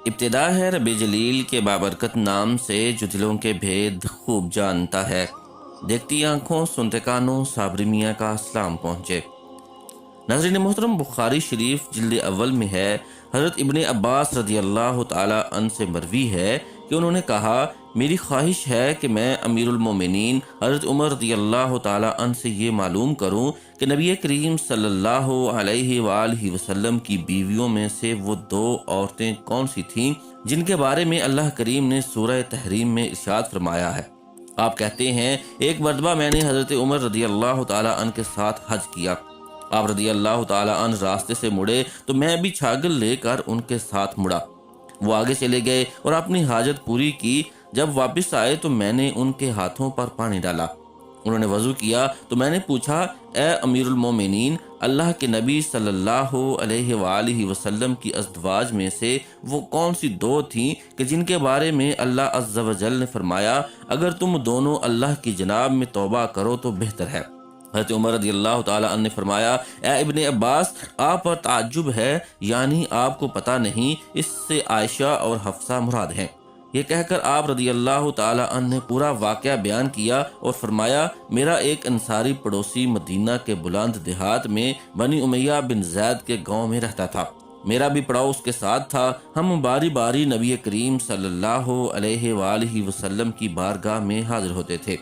ابتدا ہے رب جلیل کے بابرکت نام سے جو دلوں کے بھید خوب جانتا ہے۔ دیکھتی آنکھوں سنتے کانوں صابری میاں کا سلام پہنچے۔ ناظرین محترم، بخاری شریف جلد اول میں ہے، حضرت ابن عباس رضی اللہ تعالی عنہ سے مروی ہے کہ انہوں نے کہا، میری خواہش ہے کہ میں امیر المومنین حضرت عمر رضی اللہ تعالی عنہ سے یہ معلوم کروں کہ نبی کریم صلی اللہ علیہ وآلہ وسلم کی بیویوں میں سے وہ دو عورتیں کون سی تھیں جن کے بارے میں اللہ کریم نے سورہ تحریم میں ارشاد فرمایا ہے۔ آپ کہتے ہیں، ایک مرتبہ میں نے حضرت عمر رضی اللہ تعالی عنہ کے ساتھ حج کیا۔ آپ رضی اللہ تعالی عنہ راستے سے مڑے تو میں بھی چھاگل لے کر ان کے ساتھ مڑا۔ وہ آگے چلے گئے اور اپنی حاجت پوری کی۔ جب واپس آئے تو میں نے ان کے ہاتھوں پر پانی ڈالا۔ انہوں نے وضو کیا تو میں نے پوچھا، اے امیر المومنین، اللہ کے نبی صلی اللہ علیہ وآلہ وسلم کی ازدواج میں سے وہ کون سی دو تھیں کہ جن کے بارے میں اللہ عز و جل نے فرمایا، اگر تم دونوں اللہ کی جناب میں توبہ کرو تو بہتر ہے۔ حضرت عمر رضی اللہ تعالی عنہ نے فرمایا، اے ابن عباس، آپ پر تعجب ہے، یعنی آپ کو پتہ نہیں، اس سے عائشہ اور حفصہ مراد ہیں۔ یہ کہہ کر آپ رضی اللہ تعالی عنہ نے پورا واقعہ بیان کیا اور فرمایا، میرا ایک انصاری پڑوسی مدینہ کے بلند دیہات میں بنی امیہ بن زید کے گاؤں میں رہتا تھا۔ میرا بھی پڑاؤ اس کے ساتھ تھا۔ ہم باری باری نبی کریم صلی اللہ علیہ وآلہ وسلم کی بارگاہ میں حاضر ہوتے تھے۔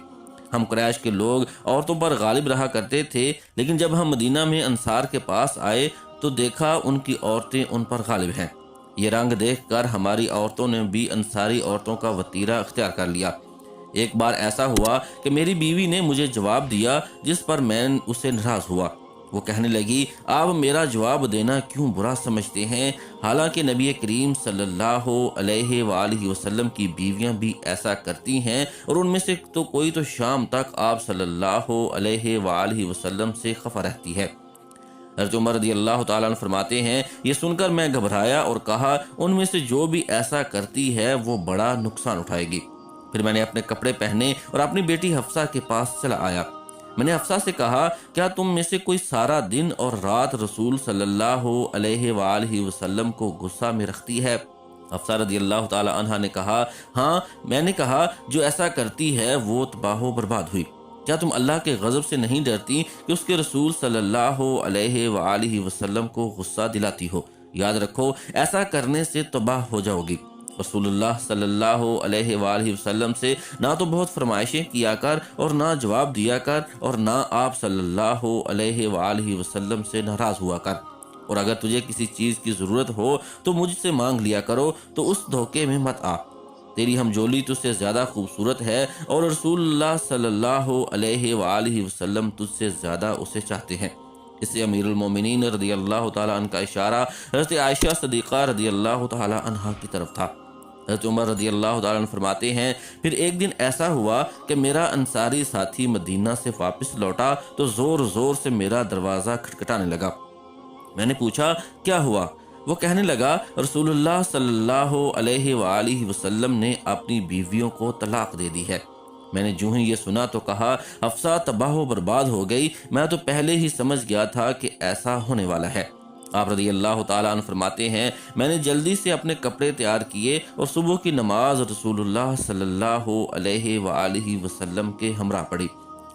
ہم قریش کے لوگ عورتوں پر غالب رہا کرتے تھے، لیکن جب ہم مدینہ میں انصار کے پاس آئے تو دیکھا ان کی عورتیں ان پر غالب ہیں۔ یہ رنگ دیکھ کر ہماری عورتوں نے بھی انصاری عورتوں کا وطیرہ اختیار کر لیا۔ ایک بار ایسا ہوا کہ میری بیوی نے مجھے جواب دیا جس پر میں اسے ناراض ہوا۔ وہ کہنے لگی، آپ میرا جواب دینا کیوں برا سمجھتے ہیں، حالانکہ نبی کریم صلی اللہ علیہ وآلہ وسلم کی بیویاں بھی ایسا کرتی ہیں، اور ان میں سے تو کوئی تو شام تک آپ صلی اللہ علیہ وآلہ وسلم سے خفا رہتی ہے۔ حضرت عمر رضی اللہ تعالیٰ عنہ فرماتے ہیں، یہ سن کر میں گھبرایا اور کہا، ان میں سے جو بھی ایسا کرتی ہے وہ بڑا نقصان اٹھائے گی۔ پھر میں نے اپنے کپڑے پہنے اور اپنی بیٹی حفصہ کے پاس چلا آیا۔ میں نے حفصہ سے کہا، کیا تم میں سے کوئی سارا دن اور رات رسول صلی اللہ علیہ وآلہ وسلم کو غصہ میں رکھتی ہے؟ حفصہ رضی اللہ تعالی عنہا نے کہا، ہاں۔ میں نے کہا، جو ایسا کرتی ہے وہ تباہ و برباد ہوئی۔ کیا تم اللہ کے غضب سے نہیں ڈرتی کہ اس کے رسول صلی اللہ علیہ وآلہ وسلم کو غصہ دلاتی ہو؟ یاد رکھو، ایسا کرنے سے تباہ ہو جاؤ گی۔ رسول اللہ صلی اللہ علیہ وآلہ وسلم سے نہ تو بہت فرمائشیں کیا کر اور نہ جواب دیا کر، اور نہ آپ صلی اللہ علیہ وآلہ وسلم سے ناراض ہوا کر، اور اگر تجھے کسی چیز کی ضرورت ہو تو مجھ سے مانگ لیا کرو، تو اس دھوکے میں مت آ۔ تیری ہمجولی تجھ سے زیادہ خوبصورت ہے، اور رسول اللہ صلی اللہ علیہ وآلہ وسلم تجھ سے زیادہ اسے چاہتے ہیں۔ اس سے امیر المومنین رضی اللہ تعالیٰ عنہ کا اشارہ حضرت عائشہ صدیقہ رضی اللہ تعالیٰ عنہ کی طرف تھا۔ حضرت عمر رضی اللہ تعالیٰ عنہ فرماتے ہیں، پھر ایک دن ایسا ہوا کہ میرا انصاری ساتھی مدینہ سے واپس لوٹا تو زور زور سے میرا دروازہ کھٹکھٹانے لگا۔ میں نے پوچھا، کیا ہوا؟ وہ کہنے لگا، رسول اللہ صلی اللہ علیہ وآلہ وسلم نے اپنی بیویوں کو طلاق دے دی ہے۔ میں نے جو ہی یہ سنا تو کہا، حفصہ تباہ و برباد ہو گئی، میں تو پہلے ہی سمجھ گیا تھا کہ ایسا ہونے والا ہے۔ آپ رضی اللہ تعالیٰ عنہ فرماتے ہیں، میں نے جلدی سے اپنے کپڑے تیار کیے اور صبح کی نماز رسول اللہ صلی اللہ علیہ وآلہ وسلم کے ہمراہ پڑھی۔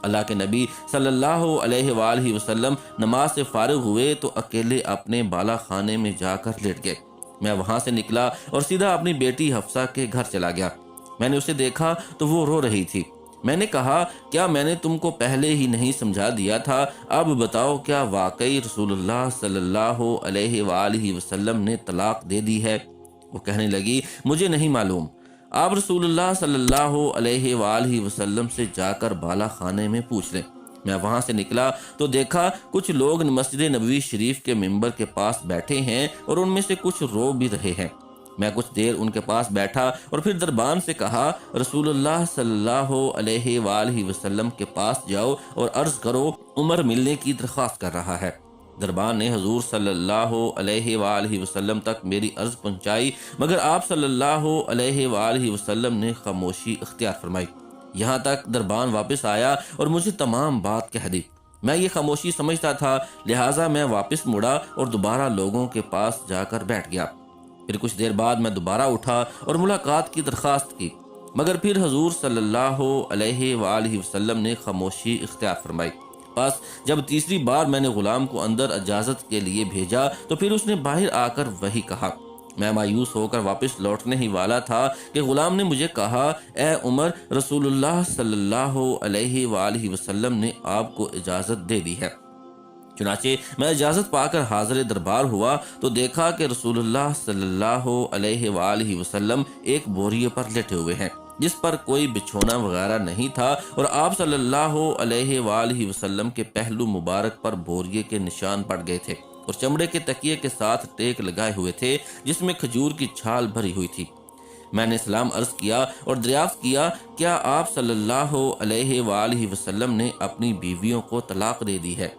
اللہ کے نبی صلی اللہ علیہ وآلہ وسلم نماز سے فارغ ہوئے تو اکیلے اپنے بالا خانے میں جا کر لیٹ گئے۔ میں وہاں سے نکلا اور سیدھا اپنی بیٹی حفصہ کے گھر چلا گیا۔ میں نے اسے دیکھا تو وہ رو رہی تھی۔ میں نے کہا، کیا میں نے تم کو پہلے ہی نہیں سمجھا دیا تھا؟ اب بتاؤ، کیا واقعی رسول اللہ صلی اللہ علیہ وآلہ وسلم نے طلاق دے دی ہے؟ وہ کہنے لگی، مجھے نہیں معلوم۔ آپ رسول اللہ صلی اللہ علیہ وآلہ وسلم سے جا کر بالا خانے میں پوچھ لیں۔ میں وہاں سے نکلا تو دیکھا کچھ لوگ مسجد نبوی شریف کے ممبر کے پاس بیٹھے ہیں، اور ان میں سے کچھ رو بھی رہے ہیں۔ میں کچھ دیر ان کے پاس بیٹھا اور پھر دربان سے کہا، رسول اللہ صلی اللہ علیہ وآلہ وسلم کے پاس جاؤ اور عرض کرو، عمر ملنے کی درخواست کر رہا ہے۔ دربان نے حضور صلی اللہ علیہ وآلہ وسلم تک میری عرض پہنچائی، مگر آپ صلی اللہ علیہ وآلہ وسلم نے خاموشی اختیار فرمائی۔ یہاں تک دربان واپس آیا اور مجھے تمام بات کہہ دی۔ میں یہ خاموشی سمجھتا تھا، لہٰذا میں واپس مڑا اور دوبارہ لوگوں کے پاس جا کر بیٹھ گیا۔ پھر کچھ دیر بعد میں دوبارہ اٹھا اور ملاقات کی درخواست کی، مگر پھر حضور صلی اللہ علیہ وآلہ وسلم نے خاموشی اختیار فرمائی۔ بس جب تیسری بار میں نے غلام کو اندر اجازت کے لیے بھیجا تو پھر اس نے باہر آ کر وہی کہا۔ میں مایوس ہو کر واپس لوٹنے ہی والا تھا کہ غلام نے مجھے کہا، اے عمر، رسول اللہ صلی اللہ علیہ وآلہ وسلم نے آپ کو اجازت دے دی ہے۔ چنانچہ میں اجازت پا کر حاضر دربار ہوا تو دیکھا کہ رسول اللہ صلی اللہ علیہ وآلہ وسلم ایک بوریے پر لیٹے ہوئے ہیں جس پر کوئی بچھونا وغیرہ نہیں تھا، اور آپ صلی اللہ علیہ وآلہ وسلم کے پہلو مبارک پر بوریے کے نشان پڑ گئے تھے اور چمڑے کے تکیے کے ساتھ ٹیک لگائے ہوئے تھے جس میں کھجور کی چھال بھری ہوئی تھی۔ میں نے سلام عرض کیا اور دریافت کیا، کیا آپ صلی اللہ علیہ وآلہ وسلم نے اپنی بیویوں کو طلاق دے دی ہے؟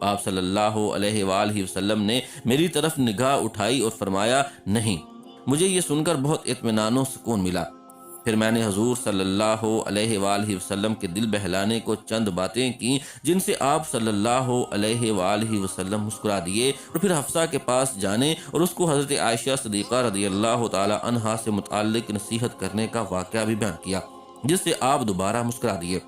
آپ صلی اللہ علیہ وآلہ وسلم نے میری طرف نگاہ اٹھائی اور فرمایا، نہیں۔ مجھے یہ سن کر بہت اطمینان و سکون ملا۔ پھر میں نے حضور صلی اللہ علیہ وآلہ وسلم کے دل بہلانے کو چند باتیں کی جن سے آپ صلی اللہ علیہ وآلہ وسلم مسکرا دیے، اور پھر حفصہ کے پاس جانے اور اس کو حضرت عائشہ صدیقہ رضی اللہ تعالی عنہا سے متعلق نصیحت کرنے کا واقعہ بھی بیان کیا، جس سے آپ دوبارہ مسکرا دیے۔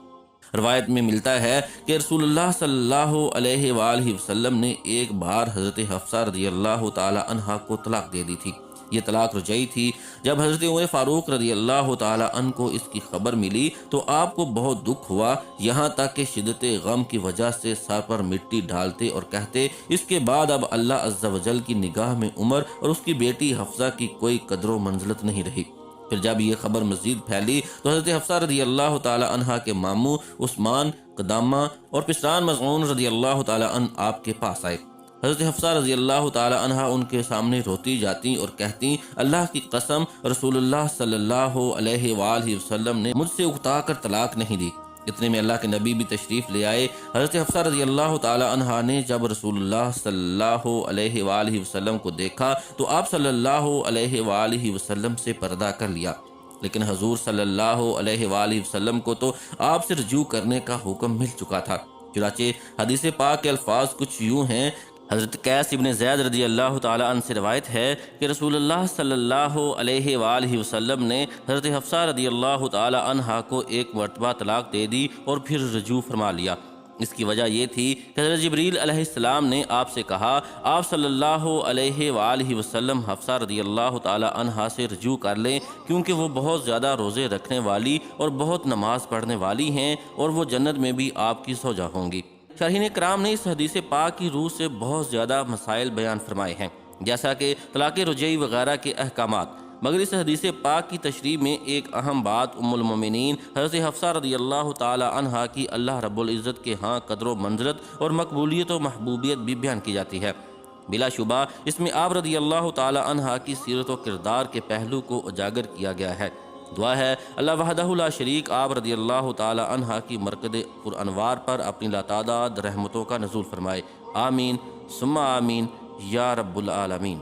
روایت میں ملتا ہے کہ رسول اللہ صلی اللہ علیہ وآلہ وسلم نے ایک بار حضرت حفصہ رضی اللہ تعالی عنہا کو طلاق دے دی تھی۔ یہ طلاق رجعی تھی۔ جب حضرت عمر فاروق رضی اللہ تعالی عنہ کو اس کی خبر ملی تو آپ کو بہت دکھ ہوا، یہاں تک کہ شدت غم کی وجہ سے سر پر مٹی ڈالتے اور کہتے، اس کے بعد اب اللہ عز و جل کی نگاہ میں عمر اور اس کی بیٹی حفصہ کی کوئی قدر و منزلت نہیں رہی۔ پھر جب یہ خبر مزید پھیلی تو حضرت حفصہ رضی اللہ تعالی عنہا کے ماموں عثمان قدامہ اور پسران مظعون رضی اللہ تعالی عنہ آپ کے پاس آئے۔ حضرت حفصہ رضی اللہ تعالی عنہا ان کے سامنے روتی جاتی اور کہتی، اللہ کی قسم، رسول اللہ صلی اللہ علیہ وآلہ وسلم نے مجھ سے اکتا کر طلاق نہیں دی۔ اتنے میں اللہ کے نبی بھی تشریف لے آئے۔ حضرت حفصہ رضی اللہ تعالی عنہا نے جب رسول اللہ صلی اللہ علیہ وآلہ وسلم کو دیکھا تو آپ صلی اللہ علیہ وآلہ وسلم سے پردہ کر لیا، لیکن حضور صلی اللہ علیہ وآلہ وسلم کو تو آپ سے رجوع کرنے کا حکم مل چکا تھا۔ چنانچہ حدیث پاک کے الفاظ کچھ یوں ہیں۔ حضرت قیس ابن زید رضی اللہ تعالی عنہ سے روایت ہے کہ رسول اللہ صلی اللہ علیہ وآلہ وسلم نے حضرت حفصہ رضی اللہ تعالی عنہا کو ایک مرتبہ طلاق دے دی اور پھر رجوع فرما لیا۔ اس کی وجہ یہ تھی کہ حضرت جبریل علیہ السلام نے آپ سے کہا، آپ صلی اللہ علیہ وآلہ وسلم حفصہ رضی اللہ تعالی عنہا سے رجوع کر لیں، کیونکہ وہ بہت زیادہ روزے رکھنے والی اور بہت نماز پڑھنے والی ہیں اور وہ جنت میں بھی آپ کی زوجہ ہوں گی۔ شارحین کرام نے اس حدیث پاک کی روح سے بہت زیادہ مسائل بیان فرمائے ہیں، جیسا کہ طلاق رجعی وغیرہ کے احکامات، مگر اس حدیث پاک کی تشریح میں ایک اہم بات ام المومنین حضرت حفصہ رضی اللہ تعالی عنہا کی اللہ رب العزت کے ہاں قدر و منزلت اور مقبولیت و محبوبیت بھی بیان کی جاتی ہے۔ بلا شبہ اس میں آپ رضی اللہ تعالی عنہا کی سیرت و کردار کے پہلو کو اجاگر کیا گیا ہے۔ دعا ہے اللہ وحدہ لا شریک آپ رضی اللہ تعالی عنہا کی مرکز پرانوار پر اپنی لاتعداد رحمتوں کا نزول فرمائے، آمین ثم آمین یا رب العالمین۔